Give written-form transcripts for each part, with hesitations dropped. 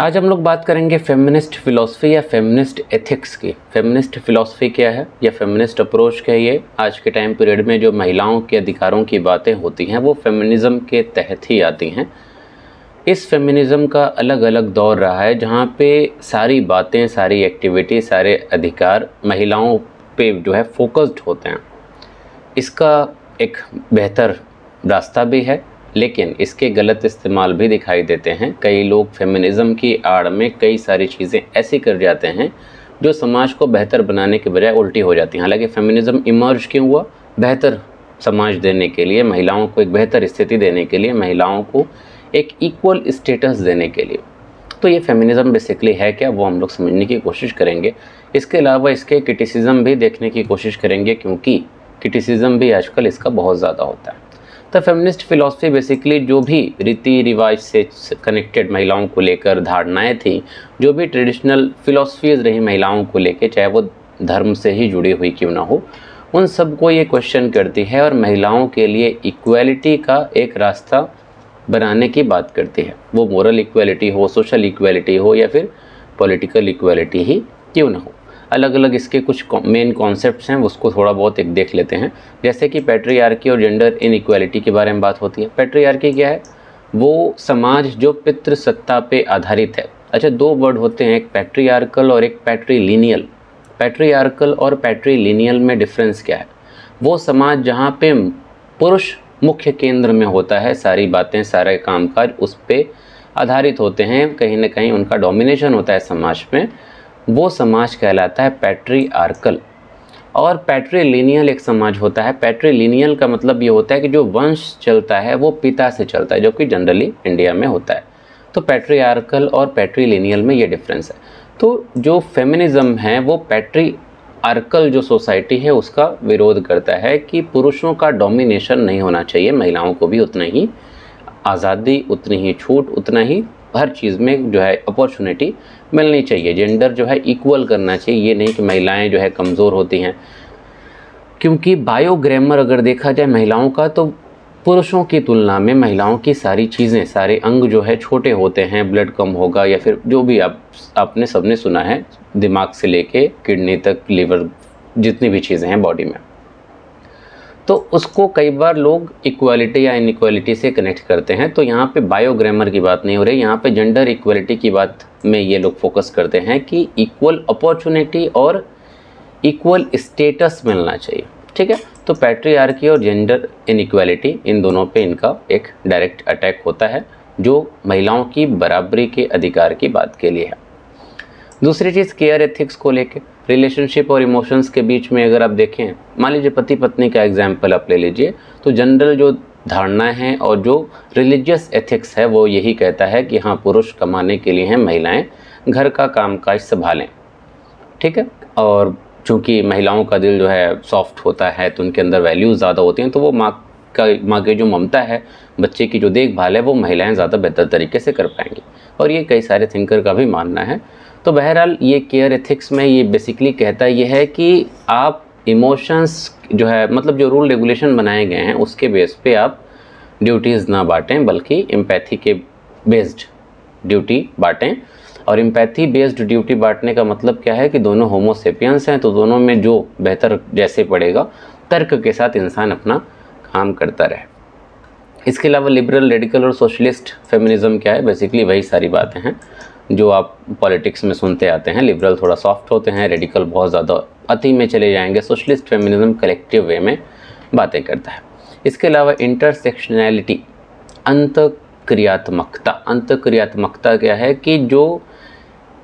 आज हम लोग बात करेंगे फेमिनिस्ट फिलॉसफी या फेमिनिस्ट एथिक्स की। फेमिनिस्ट फिलॉसफी क्या है या फेमिनिस्ट अप्रोच क्या है, ये आज के टाइम पीरियड में जो महिलाओं के अधिकारों की बातें होती हैं वो फेमिनिज़म के तहत ही आती हैं। इस फेमिनिज़म का अलग अलग दौर रहा है जहाँ पे सारी बातें, सारी एक्टिविटी, सारे अधिकार महिलाओं पे जो है फोकस्ड होते हैं। इसका एक बेहतर रास्ता भी है, लेकिन इसके गलत इस्तेमाल भी दिखाई देते हैं। कई लोग फेमिनिज़म की आड़ में कई सारी चीज़ें ऐसी कर जाते हैं जो समाज को बेहतर बनाने के बजाय उल्टी हो जाती हैं। हालांकि फेमिनिज़म इमर्ज क्यों हुआ? बेहतर समाज देने के लिए, महिलाओं को एक बेहतर स्थिति देने के लिए, महिलाओं को एक इक्वल स्टेटस देने के लिए। तो ये फेमिनिज़म बेसिकली है क्या, वो हम लोग समझने की कोशिश करेंगे। इसके अलावा इसके क्रिटिसिज्म भी देखने की कोशिश करेंगे, क्योंकि क्रिटिसिज्म भी आजकल इसका बहुत ज़्यादा होता है। तो फेमिनिस्ट फिलॉसफी बेसिकली जो भी रीति रिवाज से कनेक्टेड महिलाओं को लेकर धारणाएं थी, जो भी ट्रेडिशनल फिलॉसफीज़ रही महिलाओं को लेकर, चाहे वो धर्म से ही जुड़ी हुई क्यों ना हो, उन सब को ये क्वेश्चन करती है और महिलाओं के लिए इक्वालिटी का एक रास्ता बनाने की बात करती है। वो मोरल इक्वालिटी हो, सोशल इक्वालिटी हो या फिर पॉलिटिकल इक्वालिटी ही क्यों ना हो। अलग अलग इसके कुछ मेन कॉन्सेप्ट्स हैं, उसको थोड़ा बहुत एक देख लेते हैं। जैसे कि पैट्रियार्की और जेंडर इनइक्वालिटी के बारे में बात होती है। पैट्रियार्की क्या है? वो समाज जो पितृसत्ता पे आधारित है। अच्छा, दो वर्ड होते हैं, एक पैट्रियार्कल और एक पैट्रीलिनियल। पैट्रियार्कल और पैट्रीलिनियल में डिफरेंस क्या है? वो समाज जहाँ पे पुरुष मुख्य केंद्र में होता है, सारी बातें, सारे कामकाज उस पर आधारित होते हैं, कहीं ना कहीं उनका डोमिनेशन होता है समाज में, वो समाज कहलाता है पैट्रियार्कल। और पैट्रीलिनियल एक समाज होता है। पैट्रीलिनियल का मतलब ये होता है कि जो वंश चलता है वो पिता से चलता है, जो कि जनरली इंडिया में होता है। तो पैट्रियार्कल और पैट्रीलिनियल में ये डिफरेंस है। तो जो फेमिनिज़म है वो पैट्रियार्कल जो सोसाइटी है उसका विरोध करता है कि पुरुषों का डोमिनेशन नहीं होना चाहिए, महिलाओं को भी उतना ही आज़ादी, उतनी ही छूट, उतना ही हर चीज़ में जो है अपॉर्चुनिटी मिलनी चाहिए। जेंडर जो है इक्वल करना चाहिए, ये नहीं कि महिलाएं जो है कमज़ोर होती हैं। क्योंकि बायोग्रामर अगर देखा जाए महिलाओं का, तो पुरुषों की तुलना में महिलाओं की सारी चीज़ें, सारे अंग जो है छोटे होते हैं। ब्लड कम होगा या फिर जो भी आपने सबने सुना है, दिमाग से लेके किडनी तक, लीवर, जितनी भी चीज़ें हैं बॉडी में, तो उसको कई बार लोग इक्वालिटी या इनइक्वालिटी से कनेक्ट करते हैं। तो यहाँ पे बायोग्रामर की बात नहीं हो रही, यहाँ पे जेंडर इक्वालिटी की बात में ये लोग फोकस करते हैं कि इक्वल अपॉर्चुनिटी और इक्वल स्टेटस मिलना चाहिए। ठीक है, तो पैट्रियार्की और जेंडर इनइक्वालिटी, इन दोनों पे इनका एक डायरेक्ट अटैक होता है, जो महिलाओं की बराबरी के अधिकार की बात के लिए है। दूसरी चीज़ केयर एथिक्स को लेके, रिलेशनशिप और इमोशंस के बीच में अगर आप देखें, मान लीजिए पति पत्नी का एग्जाम्पल आप ले लीजिए, तो जनरल जो धारणाएं हैं और जो रिलीजियस एथिक्स है वो यही कहता है कि हाँ, पुरुष कमाने के लिए हैं, महिलाएं घर का कामकाज संभालें। ठीक है, और चूँकि महिलाओं का दिल जो है सॉफ्ट होता है, तो उनके अंदर वैल्यूज़ ज़्यादा होती हैं, तो वो माँ की जो ममता है, बच्चे की जो देखभाल है, वो महिलाएं ज़्यादा बेहतर तरीके से कर पाएंगी। और ये कई सारे थिंकर का भी मानना है। तो बहरहाल ये केयर एथिक्स में ये बेसिकली कहता ये है कि आप इमोशंस जो है, मतलब जो रूल रेगुलेशन बनाए गए हैं उसके बेस पे आप ड्यूटीज़ ना बांटें, बल्कि एम्पैथी के बेस्ड ड्यूटी बांटें। और एम्पैथी बेस्ड ड्यूटी बांटने का मतलब क्या है कि दोनों होमोसेपियंस हैं, तो दोनों में जो बेहतर जैसे पड़ेगा, तर्क के साथ इंसान अपना काम करता रहे। इसके अलावा लिबरल, रेडिकल और सोशलिस्ट फेमिनिज़म क्या है? बेसिकली वही सारी बातें हैं जो आप पॉलिटिक्स में सुनते आते हैं। लिबरल थोड़ा सॉफ्ट होते हैं, रेडिकल बहुत ज़्यादा अति में चले जाएंगे, सोशलिस्ट फेमिनिज़म कलेक्टिव वे में बातें करता है। इसके अलावा इंटरसेक्शनैलिटी, अंतःक्रियात्मकता। अंतःक्रियात्मकता क्या है कि जो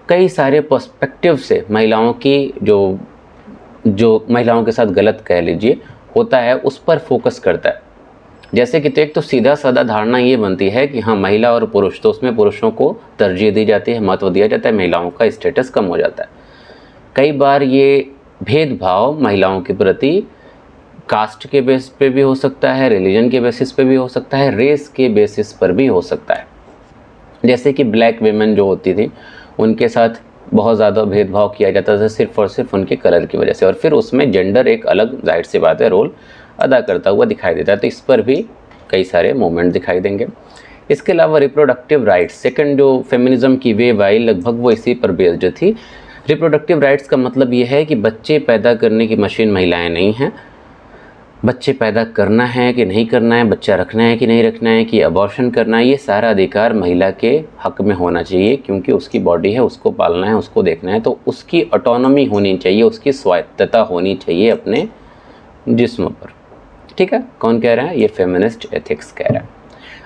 कई सारे पर्सपेक्टिव से महिलाओं की जो महिलाओं के साथ गलत कह लीजिए होता है, उस पर फोकस करता है। जैसे कि तो एक तो सीधा साधा धारणा ये बनती है कि हाँ, महिला और पुरुष, तो उसमें पुरुषों को तरजीह दी जाती है, महत्व दिया जाता है, महिलाओं का स्टेटस कम हो जाता है। कई बार ये भेदभाव महिलाओं के प्रति कास्ट के बेस पे भी हो सकता है, रिलीजन के बेसिस पे भी हो सकता है, रेस के बेसिस पर भी हो सकता है। जैसे कि ब्लैक वेमेन जो होती थी, उनके साथ बहुत ज़्यादा भेदभाव किया जाता था सिर्फ़ और सिर्फ उनके कलर की वजह से, और फिर उसमें जेंडर एक अलग, जाहिर सी बात है, रोल अदा करता हुआ दिखाई देता है। तो इस पर भी कई सारे मूवमेंट दिखाई देंगे। इसके अलावा रिप्रोडक्टिव राइट्स, सेकंड जो फेमिनिज्म की वेव आई लगभग वो इसी पर बेस्ड थी। रिप्रोडक्टिव राइट्स का मतलब ये है कि बच्चे पैदा करने की मशीन महिलाएं नहीं हैं। बच्चे पैदा करना है कि नहीं करना है, बच्चा रखना है कि नहीं रखना है, कि अबॉर्शन करना है, ये सारा अधिकार महिला के हक में होना चाहिए, क्योंकि उसकी बॉडी है, उसको पालना है, उसको देखना है, तो उसकी ऑटोनॉमी होनी चाहिए, उसकी स्वायत्तता होनी चाहिए अपने जिस्म पर। ठीक है, कौन कह रहा है? ये फेमिनिस्ट एथिक्स कह रहा है।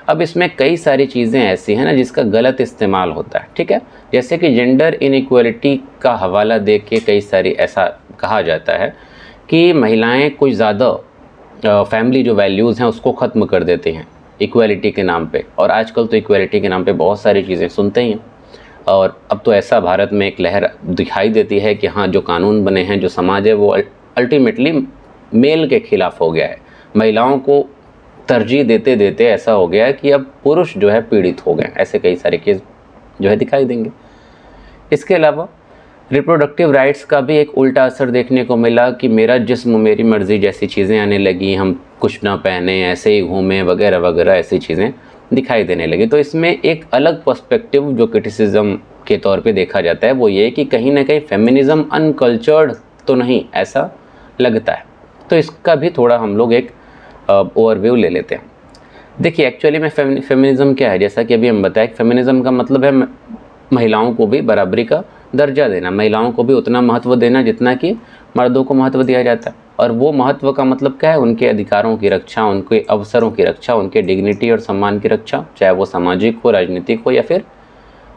अब इसमें कई सारी चीज़ें ऐसी हैं ना जिसका गलत इस्तेमाल होता है। ठीक है, जैसे कि जेंडर इनइक्वालिटी का हवाला दे के कई सारी ऐसा कहा जाता है कि महिलाएं कुछ ज़्यादा फैमिली जो वैल्यूज़ हैं उसको ख़त्म कर देते हैं इक्वालिटी के नाम पे। और आजकल तो इक्वालिटी के नाम पे बहुत सारी चीज़ें सुनते ही हैं, और अब तो ऐसा भारत में एक लहर दिखाई देती है कि हाँ, जो कानून बने हैं, जो समाज है, वो अल्टीमेटली मेल के ख़िलाफ़ हो गया है। महिलाओं को तरजीह देते देते ऐसा हो गया है कि अब पुरुष जो है पीड़ित हो गए। ऐसे कई सारे केस जो है दिखाई देंगे। इसके अलावा रिप्रोडक्टिव राइट्स का भी एक उल्टा असर देखने को मिला कि मेरा जिस्म मेरी मर्ज़ी जैसी चीज़ें आने लगी, हम कुछ ना पहने, ऐसे ही घूमें वगैरह वगैरह, ऐसी चीज़ें दिखाई देने लगी। तो इसमें एक अलग पर्सपेक्टिव जो क्रिटिसिज्म के तौर पे देखा जाता है वो ये कि कहीं ना कहीं फेमिनिज़म अनकल्चर्ड तो नहीं, ऐसा लगता है। तो इसका भी थोड़ा हम लोग एक ओवरव्यू ले लेते हैं। देखिए, एक्चुअली में फेमिनिज़म क्या है? जैसा कि अभी हम बताएं, फेमिनिज़म का मतलब है महिलाओं को भी बराबरी का दर्जा देना, महिलाओं को भी उतना महत्व देना जितना कि मर्दों को महत्व दिया जाता है। और वो महत्व का मतलब क्या है? उनके अधिकारों की रक्षा, उनके अवसरों की रक्षा, उनके डिग्निटी और सम्मान की रक्षा, चाहे वो सामाजिक हो, राजनीतिक हो या फिर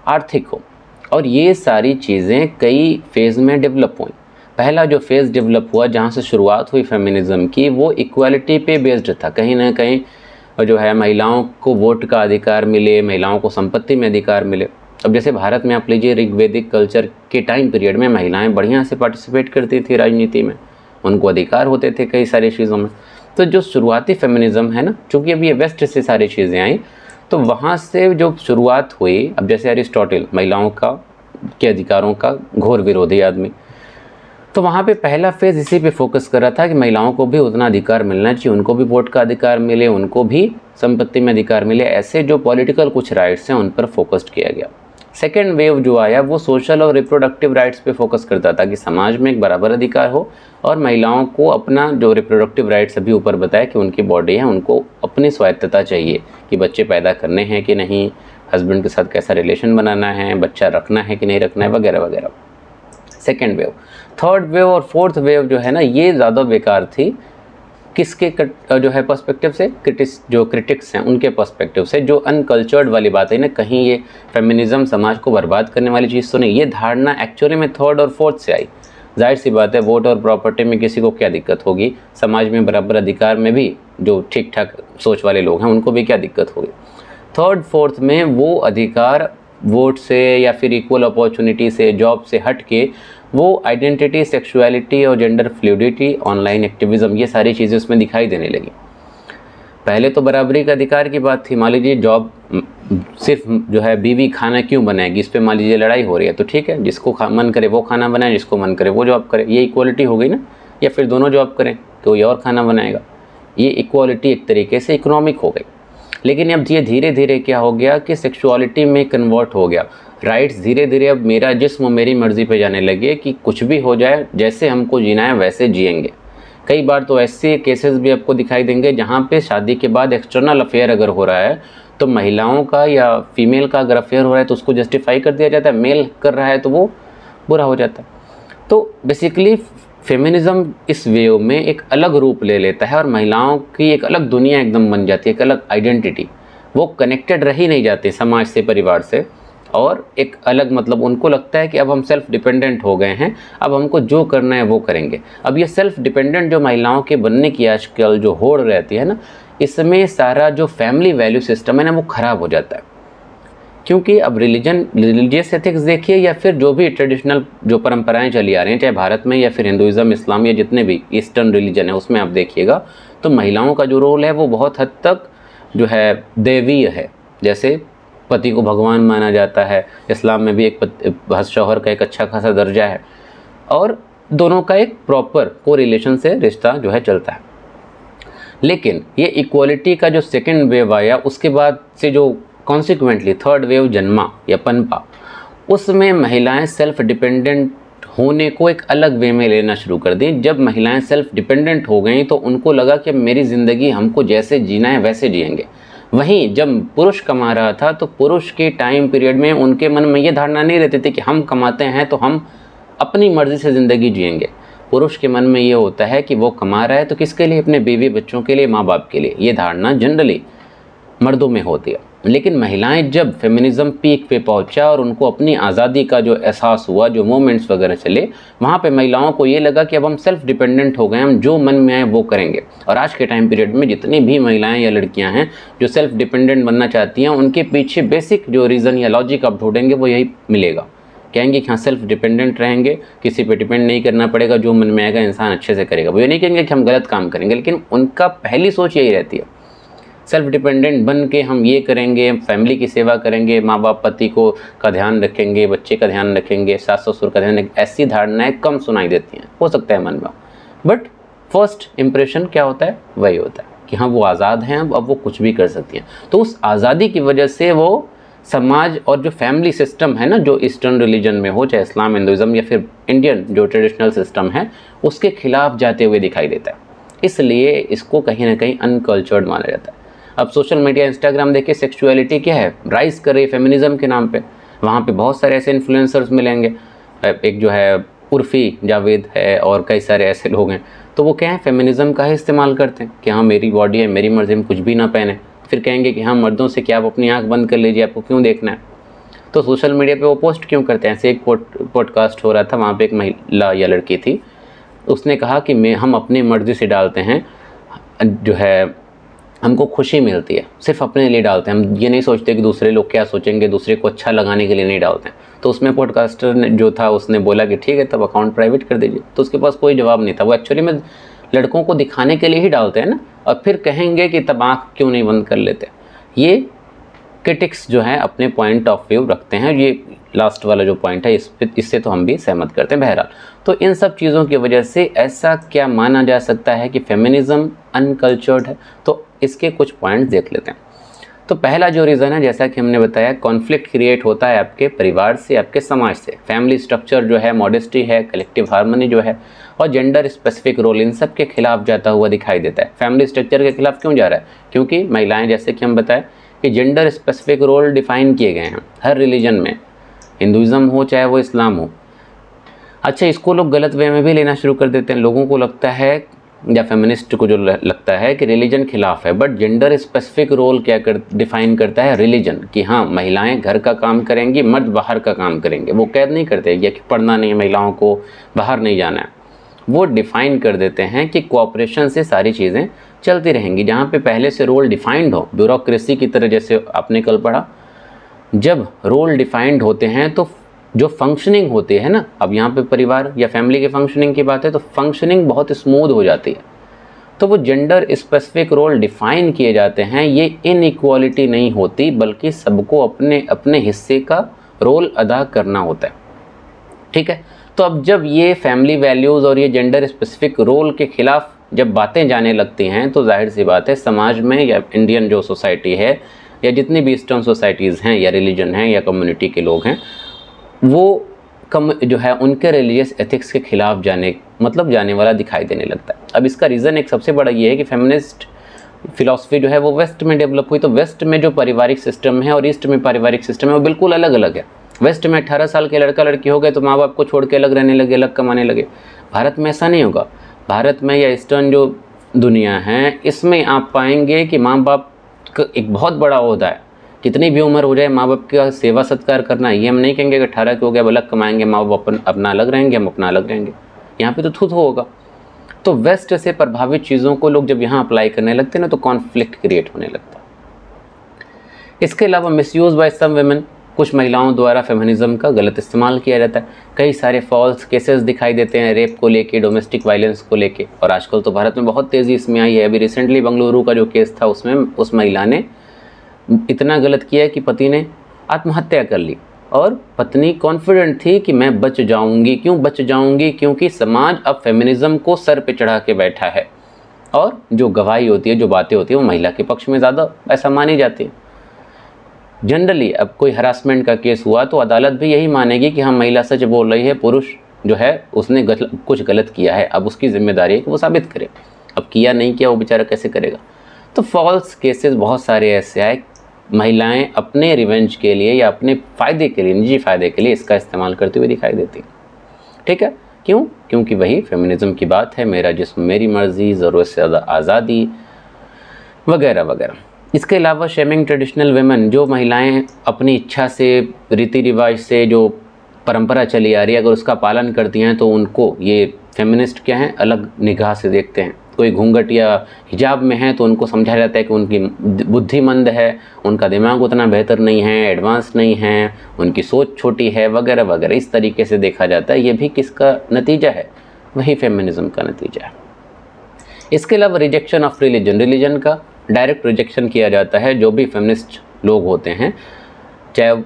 आर्थिक हो। और ये सारी चीज़ें कई फेज़ में डेवलप हुई। पहला जो फेज़ डेवलप हुआ, जहाँ से शुरुआत हुई फेमिनिज़म की, वो इक्वालिटी पे बेस्ड था। कहीं ना कहीं जो है महिलाओं को वोट का अधिकार मिले, महिलाओं को संपत्ति में अधिकार मिले। अब जैसे भारत में आप लीजिए, ऋग्वेदिक कल्चर के टाइम पीरियड में महिलाएं बढ़िया से पार्टिसिपेट करती थी राजनीति में, उनको अधिकार होते थे कई सारी चीज़ों में। तो जो शुरुआती फेमिनिज़म है ना, चूँकि अब ये वेस्ट से सारी चीज़ें आई, तो वहाँ से जो शुरुआत हुई, अब जैसे अरिस्टोटल महिलाओं के अधिकारों का घोर विरोधी आदमी, तो वहाँ पे पहला फेज़ इसी पे फोकस कर रहा था कि महिलाओं को भी उतना अधिकार मिलना चाहिए, उनको भी वोट का अधिकार मिले, उनको भी संपत्ति में अधिकार मिले। ऐसे जो पॉलिटिकल कुछ राइट्स हैं उन पर फोकस्ड किया गया। सेकेंड वेव जो आया वो सोशल और रिप्रोडक्टिव राइट्स पे फोकस करता था कि समाज में एक बराबर अधिकार हो और महिलाओं को अपना जो रिप्रोडक्टिव राइट्स अभी ऊपर बताया कि उनकी बॉडी है, उनको अपनी स्वायत्तता चाहिए कि बच्चे पैदा करने हैं कि नहीं, हस्बैंड के साथ कैसा रिलेशन बनाना है, बच्चा रखना है कि नहीं रखना है, वगैरह वगैरह। Second wave. थर्ड वेव और फोर्थ वेव जो है ना, ये ज़्यादा बेकार थी। किसके जो है पर्सपेक्टिव से? क्रिटिक्स हैं उनके पर्सपेक्टिव से। जो अनकल्चर्ड वाली बात है ना, कहीं ये फेमिनिज़म समाज को बर्बाद करने वाली चीज़ तो नहीं, ये धारणा एक्चुअली में थर्ड और फोर्थ से आई। जाहिर सी बात है, वोट और प्रॉपर्टी में किसी को क्या दिक्कत होगी, समाज में बराबर अधिकार में भी जो ठीक ठाक सोच वाले लोग हैं उनको भी क्या दिक्कत होगी। थर्ड फोर्थ में वो अधिकार वोट से या फिर इक्वल अपॉर्चुनिटी से, जॉब से हट के वो आइडेंटिटी, सेक्सुअलिटी और जेंडर फ्लूइडिटी, ऑनलाइन एक्टिविज़म, ये सारी चीज़ें उसमें दिखाई देने लगी। पहले तो बराबरी का अधिकार की बात थी। मान लीजिए जॉब सिर्फ जो है बीवी खाना क्यों बनाएगी, इस पे मान लीजिए लड़ाई हो रही है, तो ठीक है, जिसको मन करे वो खाना बनाए, जिसको मन करे वो जॉब करे, ये इक्वालिटी हो गई ना। या फिर दोनों जॉब करें, कोई और खाना बनाएगा, ये इक्वालिटी एक तरीके से इकोनॉमिक हो गई। लेकिन अब ये धीरे धीरे क्या हो गया कि सेक्सुअलिटी में कन्वर्ट हो गया। राइट्स धीरे धीरे अब मेरा जिस्म मेरी मर्ज़ी पे जाने लगे कि कुछ भी हो जाए, जैसे हमको जीना है वैसे जिएंगे। कई बार तो ऐसे केसेस भी आपको दिखाई देंगे जहाँ पे शादी के बाद एक्सटर्नल अफेयर अगर हो रहा है तो महिलाओं का या फीमेल का अगर अफेयर हो रहा है तो उसको जस्टिफाई कर दिया जाता है, मेल कर रहा है तो वो बुरा हो जाता है। तो बेसिकली फेमिनिज़म इस वेव में एक अलग रूप ले लेता है और महिलाओं की एक अलग दुनिया एकदम बन जाती है, एक अलग आइडेंटिटी। वो कनेक्टेड रह ही नहीं जाते समाज से, परिवार से, और एक अलग मतलब उनको लगता है कि अब हम सेल्फ डिपेंडेंट हो गए हैं, अब हमको जो करना है वो करेंगे। अब ये सेल्फ डिपेंडेंट जो महिलाओं के बनने की आजकल जो होड़ रहती है ना, इसमें सारा जो फैमिली वैल्यू सिस्टम है ना वो ख़राब हो जाता है। क्योंकि अब रिलीजियस एथिक्स देखिए या फिर जो भी ट्रेडिशनल जो परंपराएं चली आ रही हैं, चाहे भारत में या फिर हिंदुइज़्म, इस्लाम या जितने भी ईस्टर्न रिलीजन है, उसमें आप देखिएगा तो महिलाओं का जो रोल है वो बहुत हद तक जो है दैवीय है। जैसे पति को भगवान माना जाता है, इस्लाम में भी एक शौहर का एक अच्छा खासा दर्जा है, और दोनों का एक प्रॉपर को रिलेशन से रिश्ता जो है चलता है। लेकिन ये इक्वालिटी का जो सेकेंड वेव आया, उसके बाद से जो कॉन्सिक्वेंटली थर्ड वेव जन्मा या पनपा, उसमें महिलाएं सेल्फ डिपेंडेंट होने को एक अलग वे में लेना शुरू कर दी। जब महिलाएं सेल्फ डिपेंडेंट हो गई तो उनको लगा कि अब मेरी ज़िंदगी हमको जैसे जीना है वैसे जिएंगे। वहीं जब पुरुष कमा रहा था तो पुरुष के टाइम पीरियड में उनके मन में ये धारणा नहीं रहती थी कि हम कमाते हैं तो हम अपनी मर्ज़ी से ज़िंदगी जिएंगे। पुरुष के मन में ये होता है कि वो कमा रहा है तो किसके लिए, अपने बीवी बच्चों के लिए, माँ बाप के लिए। ये धारणा जनरली मर्दों में होती है। लेकिन महिलाएं जब फेमिनिज़्म पीक पे पहुंचा और उनको अपनी आज़ादी का जो एहसास हुआ, जो मूवमेंट्स वगैरह चले, वहाँ पे महिलाओं को ये लगा कि अब हम सेल्फ डिपेंडेंट हो गए, हम जो मन में आए वो करेंगे। और आज के टाइम पीरियड में जितनी भी महिलाएं या लड़कियां हैं जो सेल्फ डिपेंडेंट बनना चाहती हैं, उनके पीछे बेसिक जो रीज़न या लॉजिक आप ढूंढेंगे वो यही मिलेगा। कहेंगे कि हाँ सेल्फ डिपेंडेंट रहेंगे, किसी पे डिपेंड नहीं करना पड़ेगा, जो मन में आएगा इंसान अच्छे से करेगा। वो ये नहीं कहेंगे कि हम गलत काम करेंगे, लेकिन उनका पहली सोच यही रहती है सेल्फ डिपेंडेंट बन के हम ये करेंगे, फैमिली की सेवा करेंगे, माँ बाप पति को का ध्यान रखेंगे, बच्चे का ध्यान रखेंगे, सास ससुर का ध्यान रखेंगे। ऐसी धारणाएं कम सुनाई देती हैं, हो सकता है मन में, बट फर्स्ट इम्प्रेशन क्या होता है, वही होता है कि हाँ वो आज़ाद हैं, अब वो कुछ भी कर सकती हैं। तो उस आज़ादी की वजह से वो समाज और जो फैमिली सिस्टम है ना, जो ईस्टर्न रिलीजन में हो, चाहे इस्लाम, हिंदुज़म या फिर इंडियन जो ट्रेडिशनल सिस्टम है, उसके खिलाफ जाते हुए दिखाई देता है। इसलिए इसको कहीं ना कहीं अनकल्चर्ड माना जाता है। अब सोशल मीडिया, इंस्टाग्राम देखिए, सेक्सुअलिटी क्या है, राइज कर रही है फेमिनिज़म के नाम पे। वहाँ पे बहुत सारे ऐसे इन्फ्लुएंसर्स मिलेंगे, एक जो है उर्फ़ी जावेद है और कई सारे ऐसे लोग हैं, तो वो क्या है, फेमिनिज़म का ही इस्तेमाल करते हैं कि हाँ मेरी बॉडी है, मेरी मर्ज़ी, हम कुछ भी ना पहने। फिर कहेंगे कि हाँ मर्दों से क्या, आप अपनी आँख बंद कर लीजिए, आपको क्यों देखना है। तो सोशल मीडिया पे वो पोस्ट क्यों करते हैं। ऐसे एक पॉडकास्ट हो रहा था, वहाँ पे एक महिला या लड़की थी, उसने कहा कि हम अपनी मर्ज़ी से डालते हैं, जो है हमको खुशी मिलती है, सिर्फ अपने लिए डालते हैं, हम ये नहीं सोचते कि दूसरे लोग क्या सोचेंगे, दूसरे को अच्छा लगाने के लिए नहीं डालते हैं। तो उसमें पॉडकास्टर ने जो था उसने बोला कि ठीक है तब अकाउंट प्राइवेट कर दीजिए। तो उसके पास कोई जवाब नहीं था। वो एक्चुअली में लड़कों को दिखाने के लिए ही डालते हैं ना, और फिर कहेंगे कि तब आँख क्यों नहीं बंद कर लेते। ये क्रिटिक्स जो है अपने पॉइंट ऑफ व्यू रखते हैं। ये लास्ट वाला जो पॉइंट है इससे तो हम भी सहमत करते हैं। बहरहाल, तो इन सब चीज़ों की वजह से ऐसा क्या माना जा सकता है कि फेमिनिज़म अनकल्चर्ड है। तो इसके कुछ पॉइंट्स देख लेते हैं। तो पहला जो रीज़न है, जैसा कि हमने बताया, कॉन्फ्लिक्ट क्रिएट होता है आपके परिवार से, आपके समाज से। फैमिली स्ट्रक्चर जो है, मॉडेस्टी है, कलेक्टिव हार्मनी जो है, और जेंडर स्पेसिफिक रोल, इन सब के खिलाफ जाता हुआ दिखाई देता है। फैमिली स्ट्रक्चर के खिलाफ क्यों जा रहा है? क्योंकि महिलाएं, जैसे कि हम बताएं कि जेंडर स्पेसिफिक रोल डिफ़ाइन किए गए हैं हर रिलीजन में, हिंदुज़म हो चाहे वो इस्लाम हो। अच्छा, इसको लोग गलत वे में भी लेना शुरू कर देते हैं। लोगों को लगता है, या फेमिनिस्ट को जो लगता है कि रिलीजन खिलाफ है, बट जेंडर स्पेसिफिक रोल क्या डिफ़ाइन करता है रिलीजन, कि हाँ महिलाएं घर का काम करेंगी, मर्द बाहर का काम करेंगे। वो कैद नहीं करते या कि पढ़ना नहीं है महिलाओं को, बाहर नहीं जाना है। वो डिफ़ाइन कर देते हैं कि कोऑपरेशन से सारी चीज़ें चलती रहेंगी। जहाँ पे पहले से रोल डिफ़ाइंड हो, ब्यूरोक्रेसी की तरह, जैसे आपने कल पढ़ा, जब रोल डिफ़ाइंड होते हैं तो जो फंक्शनिंग होती है ना, अब यहाँ पे परिवार या फैमिली के फंक्शनिंग की बात है, तो फंक्शनिंग बहुत स्मूथ हो जाती है। तो वो जेंडर स्पेसिफिक रोल डिफ़ाइन किए जाते हैं। ये इनइक्वालिटी नहीं होती, बल्कि सबको अपने अपने हिस्से का रोल अदा करना होता है। ठीक है, तो अब जब ये फैमिली वैल्यूज़ और ये जेंडर स्पेसिफिक रोल के खिलाफ जब बातें जाने लगती हैं, तो जाहिर सी बात है समाज में या इंडियन जो सोसाइटी है, या जितनी भी ईस्टर्न सोसाइटीज़ हैं, या रिलीजन हैं, या कम्युनिटी के लोग हैं, वो जो है उनके रिलीजियस एथिक्स के खिलाफ जाने वाला दिखाई देने लगता है। अब इसका रीज़न एक सबसे बड़ा ये है कि फेमिनिस्ट फिलॉसफी जो है वो वेस्ट में डेवलप हुई। तो वेस्ट में जो पारिवारिक सिस्टम है और ईस्ट में पारिवारिक सिस्टम है वो बिल्कुल अलग अलग है। वेस्ट में 18 साल के लड़का लड़की हो गए तो माँ बाप को छोड़ के अलग रहने लगे, अलग कमाने लगे। भारत में ऐसा नहीं होगा। भारत में या ईस्टर्न जो दुनिया है, इसमें आप पाएंगे कि माँ बाप का एक बहुत बड़ा ओहदा है। कितनी भी उम्र हो जाए, माँ बाप का सेवा सत्कार करना। ये हम नहीं कहेंगे कि 18 के हो गया अब अलग कमाएंगे, माँ बाप अपना अलग रहेंगे, हम अपना अलग रहेंगे। यहाँ पे तो थू होगा। तो वेस्ट से प्रभावित चीज़ों को लोग जब यहाँ अप्लाई करने लगते हैं ना, तो कॉन्फ्लिक्ट क्रिएट होने लगता है। इसके अलावा मिसयूज़ बाय सम वुमेन, कुछ महिलाओं द्वारा फेमिनिज्म का गलत इस्तेमाल किया जाता है। कई सारे फॉल्स केसेस दिखाई देते हैं रेप को लेके, डोमेस्टिक वायलेंस को लेके, और आजकल तो भारत में बहुत तेज़ी इसमें आई है। अभी रिसेंटली बेंगलुरु का जो केस था, उसमें उस महिला ने इतना गलत किया कि पति ने आत्महत्या कर ली, और पत्नी कॉन्फिडेंट थी कि मैं बच जाऊंगी। क्यों बच जाऊंगी? क्योंकि समाज अब फेमिनिज्म को सर पे चढ़ा के बैठा है, और जो गवाही होती है, जो बातें होती है, वो महिला के पक्ष में ज़्यादा ऐसा मानी जाती है। जनरली अब कोई हरासमेंट का केस हुआ तो अदालत भी यही मानेगी कि हाँ महिला सच बोल रही है, पुरुष जो है उसने कुछ गलत किया है, अब उसकी जिम्मेदारी है कि वो साबित करे। अब किया नहीं किया वो बेचारा कैसे करेगा। तो फॉल्स केसेस बहुत सारे ऐसे आए, महिलाएं अपने रिवेंज के लिए या अपने फ़ायदे के लिए, निजी फ़ायदे के लिए इसका इस्तेमाल करते हुए दिखाई देती हैं। ठीक है, क्यों? क्योंकि वही फेमिनिज्म की बात है, मेरा जिस्म मेरी मर्ज़ी, ज़रूरत से ज़्यादा आज़ादी वगैरह वगैरह। इसके अलावा शेमिंग ट्रेडिशनल वेमेन, जो महिलाएं अपनी इच्छा से, रीति रिवाज से, जो परंपरा चली आ रही है, अगर उसका पालन करती हैं तो उनको ये फेमिनिस्ट क्या हैं, अलग निगाह से देखते हैं। कोई घूंघट या हिजाब में है तो उनको समझाया जाता है कि उनकी बुद्धिमंद है, उनका दिमाग उतना बेहतर नहीं है, एडवांस नहीं है, उनकी सोच छोटी है वगैरह वगैरह। इस तरीके से देखा जाता है। ये भी किसका नतीजा है? वही फेमिनिज्म का नतीजा है। इसके अलावा रिजेक्शन ऑफ रिलीजन का डायरेक्ट रिजेक्शन किया जाता है। जो भी फेमिनिस्ट लोग होते हैं, चाहे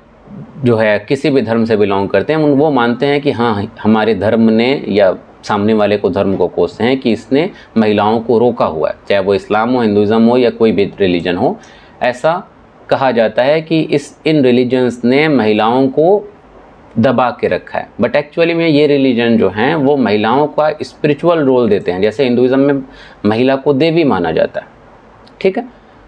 जो है किसी भी धर्म से बिलोंग करते हैं, वो मानते हैं कि हाँ हमारे धर्म ने, या सामने वाले को धर्म को कोसते हैं कि इसने महिलाओं को रोका हुआ है, चाहे वो इस्लाम हो, हिंदुज़म हो या कोई भी रिलीजन हो। ऐसा कहा जाता है कि इन रिलीजन्स ने महिलाओं को दबा के रखा है। बट एक्चुअली में ये रिलीजन जो हैं वो महिलाओं का स्पिरिचुअल रोल देते हैं। जैसे हिंदुज़म में महिला को देवी माना जाता है, ठीक है,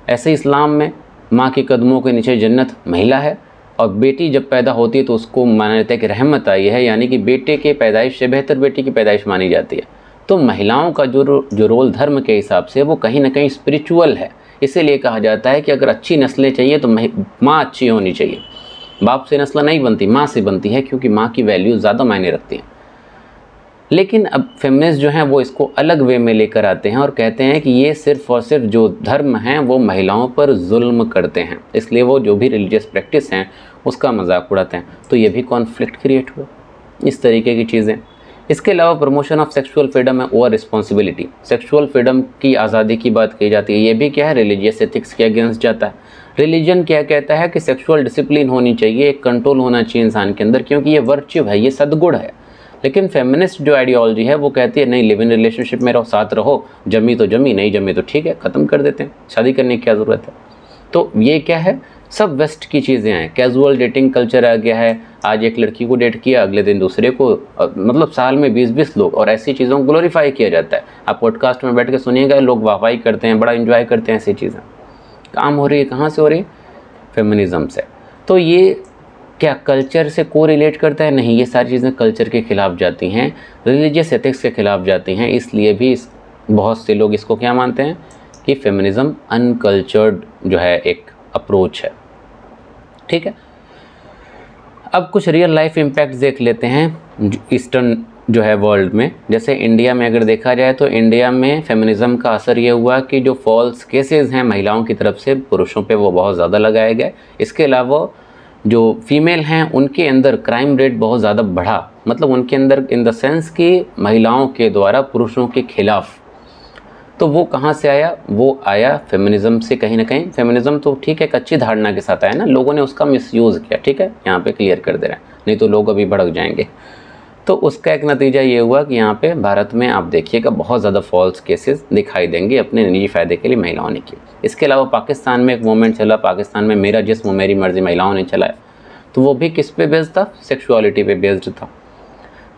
ऐसे इस्लाम में माँ के कदमों के नीचे जन्नत महिला है, और बेटी जब पैदा होती है तो उसको माना जाता है कि रहमत आई है, यानी कि बेटे के पैदाइश से बेहतर बेटी की पैदाइश मानी जाती है। तो महिलाओं का जो रोल धर्म के हिसाब से वो कहीं ना कहीं स्पिरिचुअल है। इसीलिए कहा जाता है कि अगर अच्छी नस्लें चाहिए तो माँ अच्छी होनी चाहिए। बाप से नस्ल नहीं बनती, माँ से बनती है, क्योंकि माँ की वैल्यू ज़्यादा मायने रखती है। लेकिन अब फेमिनिस्ट जो हैं वो इसको अलग वे में लेकर आते हैं और कहते हैं कि ये सिर्फ़ और सिर्फ जो धर्म हैं वो महिलाओं पर जुल्म करते हैं, इसलिए वो जो भी रिलीजियस प्रैक्टिस हैं उसका मजाक उड़ाते हैं। तो ये भी कॉन्फ्लिक्ट क्रिएट हुआ, इस तरीके की चीज़ें। इसके अलावा promotion of sexual freedom and over responsibility, sexual freedom की आज़ादी की बात की जाती है। ये भी क्या है, रिलीजियस एथिक्स के अगेंस्ट जाता है। रिलीजन क्या कहता है कि सेक्सुअल डिसिप्लिन होनी चाहिए, एक कंट्रोल होना चाहिए इंसान के अंदर, क्योंकि ये वर्च्यू है, ये सद्गुण है। लेकिन फेमिनिस्ट जो आइडियोलॉजी है वो कहती है नहीं, लिव इन रिलेशनशिप में रहो, साथ रहो, जमी तो जमी, नहीं जमी तो ठीक है, ख़त्म कर देते हैं, शादी करने की क्या ज़रूरत है। तो ये क्या है, सब वेस्ट की चीज़ें हैं। कैजुअल डेटिंग कल्चर आ गया है, आज एक लड़की को डेट किया, अगले दिन दूसरे को, मतलब साल में 20-20 लोग, और ऐसी चीज़ों को ग्लोरीफाई किया जाता है। आप पॉडकास्ट में बैठ के सुनिएगा, लोग वाहवाही करते हैं, बड़ा इन्जॉय करते हैं ऐसी चीज़ें। काम हो रही है कहाँ से हो रही है? फेमिनिज़म से। तो ये क्या कल्चर से को रिलेट करता है? नहीं, ये सारी चीज़ें कल्चर के ख़िलाफ़ जाती हैं, रिलीजियस एथिक्स के ख़िलाफ़ जाती हैं। इसलिए भी बहुत से लोग इसको क्या मानते हैं कि फेमिनिज़म अनकल्चर्ड जो है एक अप्रोच है। ठीक है, अब कुछ रियल लाइफ इम्पैक्ट देख लेते हैं ईस्टर्न जो है वर्ल्ड में। जैसे इंडिया में अगर देखा जाए तो इंडिया में फेमिनिज़म का असर ये हुआ कि जो फॉल्स केसेस हैं महिलाओं की तरफ से पुरुषों पे वो बहुत ज़्यादा लगाए गए। इसके अलावा जो फीमेल हैं उनके अंदर क्राइम रेट बहुत ज़्यादा बढ़ा, मतलब उनके अंदर इन द सेंस कि महिलाओं के द्वारा पुरुषों के खिलाफ। तो वो कहाँ से आया? वो आया फेमिनिज़म से कहीं ना कहीं। फेमिनिज़म तो ठीक है एक अच्छी धारणा के साथ आया ना, लोगों ने उसका मिसयूज़ किया, ठीक है, यहाँ पे क्लियर कर दे रहे हैं, नहीं तो लोग अभी भड़क जाएंगे। तो उसका एक नतीजा ये हुआ कि यहाँ पे भारत में आप देखिएगा बहुत ज़्यादा फॉल्स केसेस दिखाई देंगे अपने निजी फ़ायदे के लिए महिलाओं ने की। इसके अलावा पाकिस्तान में एक मूवमेंट चला, पाकिस्तान में मेरा जिस्म मेरी मर्ज़ी महिलाओं ने चलाया, तो वो भी किस पे बेस्ड था? सेक्सुअलिटी पे बेस्ड था।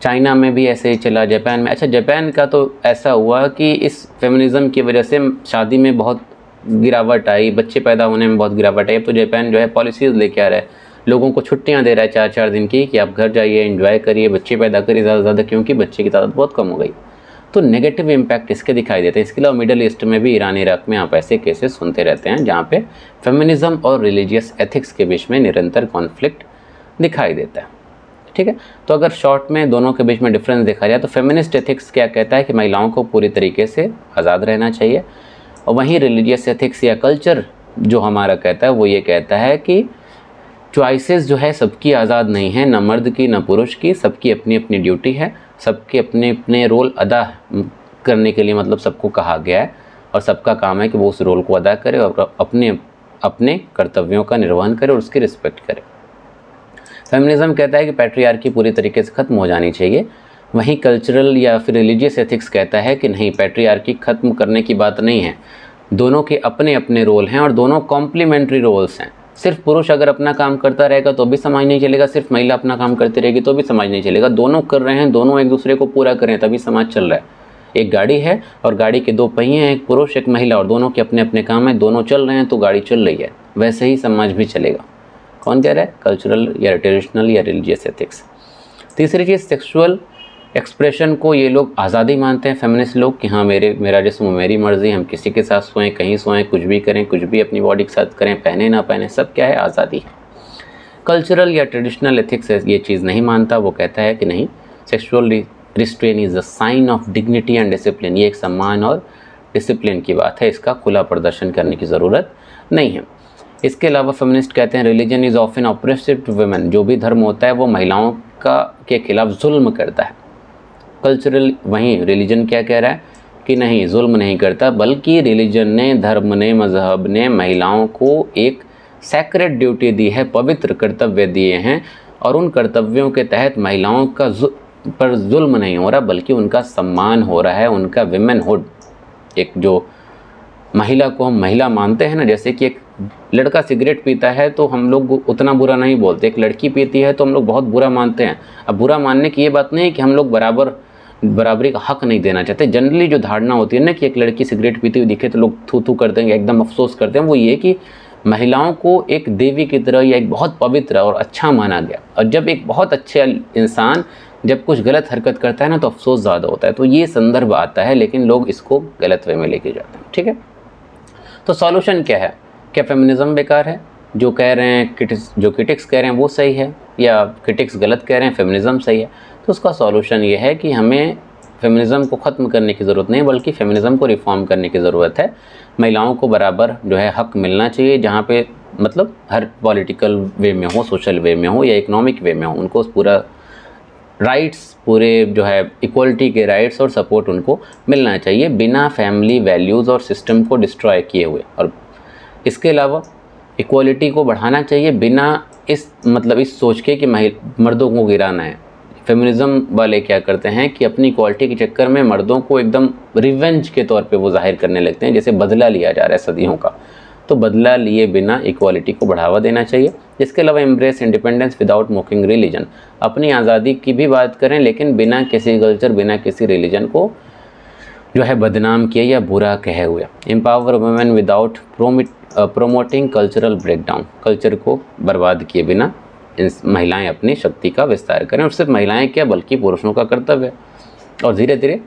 चाइना में भी ऐसे ही चला, जापान में। अच्छा, जापान का तो ऐसा हुआ कि इस फेमिनिज़म की वजह से शादी में बहुत गिरावट आई, बच्चे पैदा होने में बहुत गिरावट आई। अब तो जापान जो है पॉलिसीज़ लेके आ रहा है, लोगों को छुट्टियां दे रहा है 4-4 दिन की कि आप घर जाइए, एंजॉय करिए, बच्चे पैदा करिए ज़्यादा से ज़्यादा, क्योंकि बच्चे की तादाद बहुत कम हो गई। तो नेगेटिव इम्पैक्ट इसके दिखाई देते हैं। इसके अलावा मिडल ईस्ट में भी, ईरान इराक में आप ऐसे केसेस सुनते रहते हैं जहाँ पे फेमिनिज़म और रिलीजियस एथिक्स के बीच में निरंतर कॉन्फ्लिक्ट दिखाई देता है। ठीक है, तो अगर शॉर्ट में दोनों के बीच में डिफरेंस देखा जाए तो फेमिनिस्ट एथिक्स क्या कहता है कि महिलाओं को पूरी तरीके से आज़ाद रहना चाहिए, और वहीं रिलीजियस एथिक्स या कल्चर जो हमारा कहता है वो ये कहता है कि चॉइसेस जो है सबकी आज़ाद नहीं है, न मर्द की न पुरुष की, सबकी अपनी अपनी ड्यूटी है, सबके अपने अपने रोल अदा करने के लिए मतलब सबको कहा गया है, और सबका काम है कि वो उस रोल को अदा करे और अपने अपने कर्तव्यों का निर्वहन करे और उसकी रिस्पेक्ट करे। फेमिनिज़म कहता है कि पैट्रियार्की पूरी तरीके से ख़त्म हो जानी चाहिए, वहीं कल्चरल या फिर रिलीजियस एथिक्स कहता है कि नहीं, पैट्रियार्की ख़त्म करने की बात नहीं है, दोनों के अपने अपने रोल हैं और दोनों कॉम्प्लीमेंट्री रोल्स हैं। सिर्फ पुरुष अगर अपना काम करता रहेगा तो भी समाज नहीं चलेगा, सिर्फ महिला अपना काम करती रहेगी तो भी समाज नहीं चलेगा। दोनों कर रहे हैं, दोनों एक दूसरे को पूरा करें तभी समाज चल रहा है। एक गाड़ी है और गाड़ी के दो पहिए हैं, एक पुरुष एक महिला, और दोनों के अपने अपने काम हैं, दोनों चल रहे हैं तो गाड़ी चल रही है। वैसे ही समाज भी चलेगा। कौन कह रहा है? कल्चरल या ट्रेडिशनल या रिलीजियस एथिक्स। तीसरी चीज़, सेक्सुअल एक्सप्रेशन को ये लोग आज़ादी मानते हैं, फेमिनिस्ट लोग, कि हाँ मेरा जिस्म मेरी मर्ज़ी, हम किसी के साथ सोएं, कहीं सोएं, कुछ भी करें, कुछ भी अपनी बॉडी के साथ करें, पहने ना पहने, सब क्या है? आज़ादी है। कल्चरल या ट्रेडिशनल एथिक्स ये चीज़ नहीं मानता। वो कहता है कि नहीं, sexual restraint is a sign of dignity and discipline. ये एक सम्मान और डिसिप्लिन की बात है, इसका खुला प्रदर्शन करने की ज़रूरत नहीं है। इसके अलावा फेमिनिस्ट कहते हैं religion is often oppressive to women. जो भी धर्म होता है वो महिलाओं के खिलाफ जुल्म करता है। कल्चरल, वहीं रिलीजन क्या कह रहा है कि नहीं, जुल्म नहीं करता, बल्कि रिलीजन ने, धर्म ने, मज़हब ने महिलाओं को एक सैक्रेड ड्यूटी दी है, पवित्र कर्तव्य दिए हैं, और उन कर्तव्यों के तहत महिलाओं का पर जुल्म नहीं हो रहा, बल्कि उनका सम्मान हो रहा है, उनका विमेनहुड। एक जो महिला को हम महिला मानते हैं ना, जैसे कि एक लड़का सिगरेट पीता है तो हम लोग उतना बुरा नहीं बोलते, एक लड़की पीती है तो हम लोग बहुत बुरा मानते हैं। अब बुरा मानने की ये बात नहीं है कि हम लोग बराबरी का हक नहीं देना चाहते। जनरली जो धारणा होती है ना कि एक लड़की सिगरेट पीती हुई दिखे तो लोग थू थू कर देंगे, एकदम अफसोस करते हैं, वो ये कि महिलाओं को एक देवी की तरह या एक बहुत पवित्र और अच्छा माना गया, और जब एक बहुत अच्छे इंसान जब कुछ गलत हरकत करता है ना तो अफसोस ज़्यादा होता है। तो ये संदर्भ आता है, लेकिन लोग इसको गलत वे में लेके जाते हैं। ठीक है, तो सॉल्यूशन क्या है? क्या फेमिनिज्म बेकार है? जो कह रहे हैं जो क्रिटिक्स कह रहे हैं वो सही है, या क्रिटिक्स गलत कह रहे हैं, फेमिनिज्म सही है? तो उसका सॉल्यूशन ये है कि हमें फेमिनिज्म को ख़त्म करने की ज़रूरत नहीं, बल्कि फेमिनिज्म को रिफॉर्म करने की ज़रूरत है। महिलाओं को बराबर जो है हक मिलना चाहिए, जहाँ पे मतलब हर पॉलिटिकल वे में हो, सोशल वे में हो या इकोनॉमिक वे में हो, उनको पूरा राइट्स, पूरे जो है इक्वलिटी के राइट्स और सपोर्ट उनको मिलना चाहिए, बिना फैमिली वैल्यूज़ और सिस्टम को डिस्ट्रॉय किए हुए। और इसके अलावा इक्वलिटी को बढ़ाना चाहिए बिना इस सोच के कि मर्दों को गिराना है। फेमिनिज़म वाले क्या करते हैं कि अपनी इक्वालिटी के चक्कर में मर्दों को एकदम रिवेंज के तौर पे वो जाहिर करने लगते हैं, जैसे बदला लिया जा रहा है सदियों का। तो बदला लिए बिना इक्वालिटी को बढ़ावा देना चाहिए। इसके अलावा embrace independence without mocking religion. अपनी आज़ादी की भी बात करें, लेकिन बिना किसी कल्चर, बिना किसी रिलीजन को जो है बदनाम किए या बुरा कहे हुए। Empower women without promoting cultural breakdown. Culture को बर्बाद किए बिना महिलाएं अपनी शक्ति का विस्तार करें, और सिर्फ महिलाएं क्या बल्कि पुरुषों का कर्तव्य है। और धीरे धीरे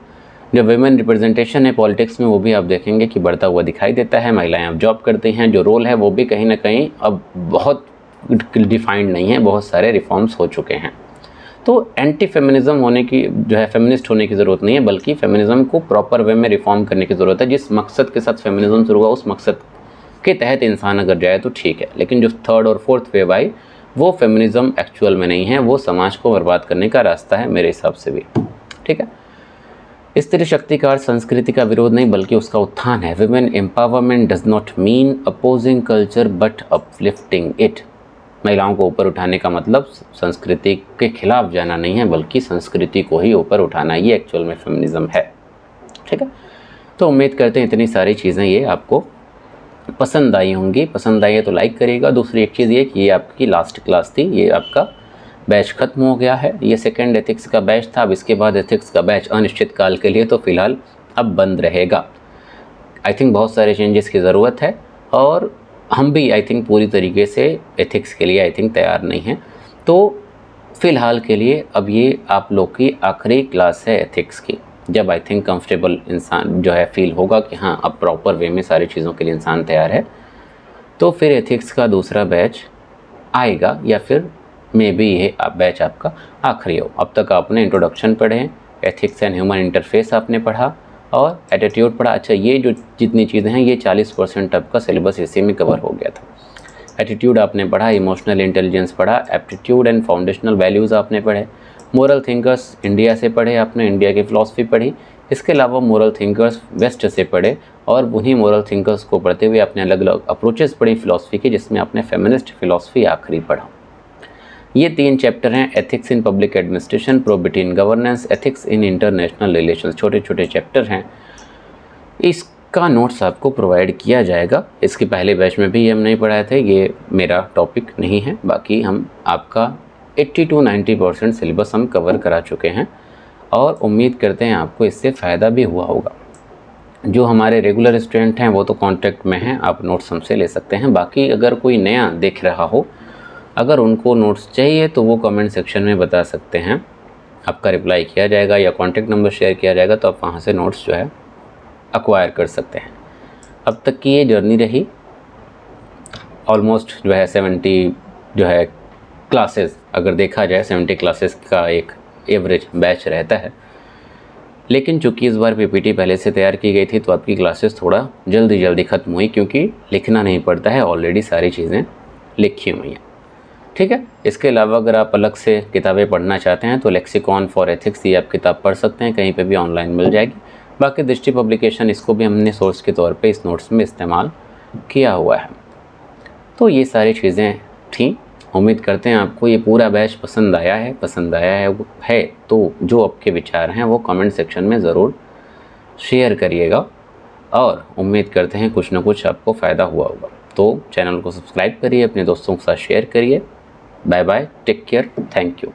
जो वुमेन रिप्रेजेंटेशन है पॉलिटिक्स में, वो भी आप देखेंगे कि बढ़ता हुआ दिखाई देता है। महिलाएं अब जॉब करती हैं, जो रोल है वो भी कहीं ना कहीं अब बहुत डिफाइंड नहीं है, बहुत सारे रिफॉर्म्स हो चुके हैं। तो एंटी फेमिनिज्म होने की जो है, फेमिनिस्ट होने की ज़रूरत नहीं है, बल्कि फेमिनिज्म को प्रॉपर वे में रिफॉर्म करने की ज़रूरत है। जिस मकसद के साथ फेमिनिज्म शुरू हुआ, उस मकसद के तहत इंसान अगर जाए तो ठीक है, लेकिन जो थर्ड और फोर्थ वेव आई वो फेमिनिज्म एक्चुअल में नहीं है, वो समाज को बर्बाद करने का रास्ता है मेरे हिसाब से भी। ठीक है, स्त्री शक्ति का अर्थ संस्कृति का विरोध नहीं बल्कि उसका उत्थान है। Women empowerment does not mean opposing culture but uplifting it. महिलाओं को ऊपर उठाने का मतलब संस्कृति के खिलाफ जाना नहीं है, बल्कि संस्कृति को ही ऊपर उठाना, ये एक्चुअल में फेमिनिज्म है। ठीक है, तो उम्मीद करते हैं इतनी सारी चीज़ें ये आपको पसंद आई होंगी। पसंद आई है तो लाइक करिएगा। दूसरी एक चीज़ ये कि ये आपकी लास्ट क्लास थी, ये आपका बैच ख़त्म हो गया है। ये सेकंड एथिक्स का बैच था। अब इसके बाद एथिक्स का बैच अनिश्चित काल के लिए तो फ़िलहाल अब बंद रहेगा। आई थिंक बहुत सारे चेंजेस की ज़रूरत है, और हम भी आई थिंक पूरी तरीके से एथिक्स के लिए आई थिंक तैयार नहीं हैं। तो फ़िलहाल के लिए अब ये आप लोग की आखिरी क्लास है एथिक्स की। जब आई थिंक कंफर्टेबल इंसान जो है फील होगा कि हाँ अब प्रॉपर वे में सारी चीज़ों के लिए इंसान तैयार है, तो फिर एथिक्स का दूसरा बैच आएगा, या फिर मे बी ये बैच आपका आखिरी हो। अब तक आपने इंट्रोडक्शन पढ़े, एथिक्स एंड ह्यूमन इंटरफेस आपने पढ़ा, और एटीट्यूड पढ़ा। अच्छा, ये जो जितनी चीज़ें हैं ये 40% आपका सिलेबस इसी में कवर हो गया था। एटीट्यूड आपने पढ़ा, इमोशनल इंटेलिजेंस पढ़ा, एप्टीट्यूड एंड फाउंडेशनल वैल्यूज़ आपने पढ़े, मोरल थिंकर्स इंडिया से पढ़े आपने, इंडिया की फ़िलॉसफी पढ़ी। इसके अलावा मोरल थिंकर्स वेस्ट से पढ़े, और उन्हीं मोरल थिंकर्स को पढ़ते हुए आपने अलग अलग अप्रोचेस पढ़ी फ़िलॉसफी की, जिसमें आपने फेमिनिस्ट फ़िलॉसफी आखिरी पढ़ा। ये 3 चैप्टर हैं, ethics in public administration, probity in governance, ethics in international relations. छोटे छोटे चैप्टर हैं। इस का नोट्स आपको प्रोवाइड किया जाएगा। इसके पहले बैच में भी हम नहीं पढ़ाए थे, ये मेरा टॉपिक नहीं है। बाकी हम आपका 80 to 90% सिलेबस हम कवर करा चुके हैं और उम्मीद करते हैं आपको इससे फ़ायदा भी हुआ होगा। जो हमारे रेगुलर स्टूडेंट हैं वो तो कांटेक्ट में हैं, आप नोट्स हमसे ले सकते हैं। बाकी अगर कोई नया देख रहा हो, अगर उनको नोट्स चाहिए तो वो कमेंट सेक्शन में बता सकते हैं, आपका रिप्लाई किया जाएगा या कॉन्टैक्ट नंबर शेयर किया जाएगा, तो आप वहाँ से नोट्स जो है एक्वायर कर सकते हैं। अब तक की ये जर्नी रही, ऑलमोस्ट जो है 70 जो है क्लासेस, अगर देखा जाए 70 क्लासेस का एक एवरेज बैच रहता है। लेकिन चूँकि इस बार पीपीटी पहले से तैयार की गई थी तो आपकी क्लासेस थोड़ा जल्दी ख़त्म हुई, क्योंकि लिखना नहीं पड़ता है, ऑलरेडी सारी चीज़ें लिखी हुई हैं। ठीक है। इसके अलावा अगर आप अलग से किताबें पढ़ना चाहते हैं तो लेक्सिकॉन फॉर एथिक्स ये आप किताब पढ़ सकते हैं, कहीं पे भी ऑनलाइन मिल जाएगी। बाकी दृष्टि पब्लिकेशन, इसको भी हमने सोर्स के तौर पे इस नोट्स में इस्तेमाल किया हुआ है। तो ये सारी चीज़ें थीं। उम्मीद करते हैं आपको ये पूरा बैच पसंद आया है तो जो आपके विचार हैं वो कमेंट सेक्शन में ज़रूर शेयर करिएगा और उम्मीद करते हैं कुछ ना कुछ आपको फ़ायदा हुआ होगा। तो चैनल को सब्सक्राइब करिए, अपने दोस्तों के साथ शेयर करिए। Bye bye, take care, thank you.